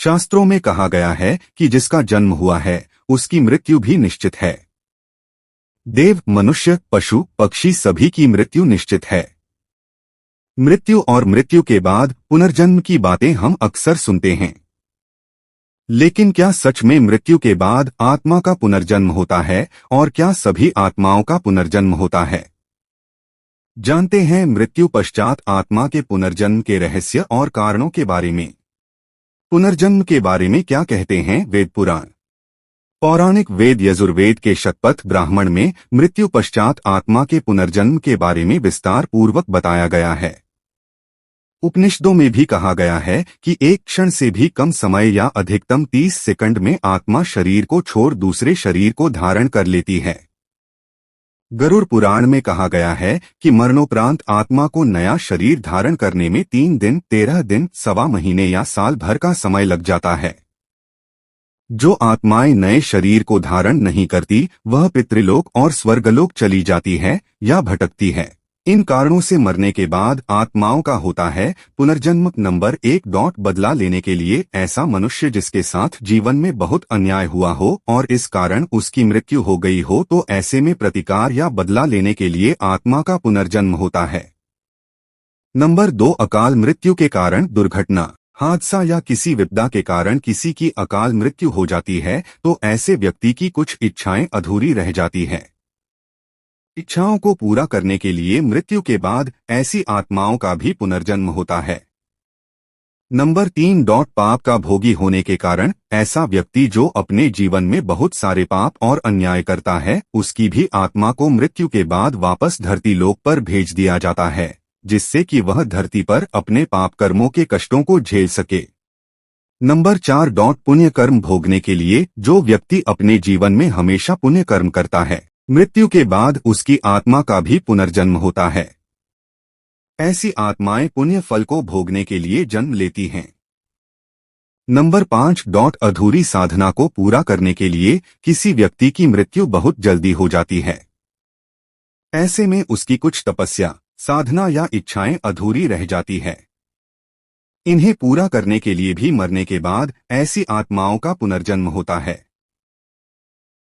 शास्त्रों में कहा गया है कि जिसका जन्म हुआ है उसकी मृत्यु भी निश्चित है। देव, मनुष्य, पशु, पक्षी सभी की मृत्यु निश्चित है। मृत्यु और मृत्यु के बाद पुनर्जन्म की बातें हम अक्सर सुनते हैं, लेकिन क्या सच में मृत्यु के बाद आत्मा का पुनर्जन्म होता है और क्या सभी आत्माओं का पुनर्जन्म होता है? जानते हैं मृत्यु पश्चात आत्मा के पुनर्जन्म के रहस्य और कारणों के बारे में। पुनर्जन्म के बारे में क्या कहते हैं वेद पुराण? पौराणिक वेद यजुर्वेद के शतपथ ब्राह्मण में मृत्यु पश्चात आत्मा के पुनर्जन्म के बारे में विस्तार पूर्वक बताया गया है। उपनिषदों में भी कहा गया है कि एक क्षण से भी कम समय या अधिकतम 30 सेकंड में आत्मा शरीर को छोड़ दूसरे शरीर को धारण कर लेती है। गरुड़ पुराण में कहा गया है कि मरणोपरांत आत्मा को नया शरीर धारण करने में 3 दिन, 13 दिन, सवा महीने या साल भर का समय लग जाता है। जो आत्माएं नए शरीर को धारण नहीं करती वह पितृलोक और स्वर्गलोक चली जाती है या भटकती है। इन कारणों से मरने के बाद आत्माओं का होता है पुनर्जन्म। नंबर 1. बदला लेने के लिए ऐसा मनुष्य जिसके साथ जीवन में बहुत अन्याय हुआ हो और इस कारण उसकी मृत्यु हो गई हो, तो ऐसे में प्रतिकार या बदला लेने के लिए आत्मा का पुनर्जन्म होता है। नंबर 2. अकाल मृत्यु के कारण दुर्घटना, हादसा या किसी विपदा के कारण किसी की अकाल मृत्यु हो जाती है तो ऐसे व्यक्ति की कुछ इच्छाएं अधूरी रह जाती हैं। इच्छाओं को पूरा करने के लिए मृत्यु के बाद ऐसी आत्माओं का भी पुनर्जन्म होता है। नंबर 3. पाप का भोगी होने के कारण ऐसा व्यक्ति जो अपने जीवन में बहुत सारे पाप और अन्याय करता है उसकी भी आत्मा को मृत्यु के बाद वापस धरती लोक पर भेज दिया जाता है, जिससे कि वह धरती पर अपने पाप कर्मों के कष्टों को झेल सके। नंबर 4. पुण्य कर्म भोगने के लिए जो व्यक्ति अपने जीवन में हमेशा पुण्य कर्म करता है मृत्यु के बाद उसकी आत्मा का भी पुनर्जन्म होता है। ऐसी आत्माएं पुण्य फल को भोगने के लिए जन्म लेती हैं। नंबर 5. अधूरी साधना को पूरा करने के लिए किसी व्यक्ति की मृत्यु बहुत जल्दी हो जाती है। ऐसे में उसकी कुछ तपस्या, साधना या इच्छाएं अधूरी रह जाती है। इन्हें पूरा करने के लिए भी मरने के बाद ऐसी आत्माओं का पुनर्जन्म होता है।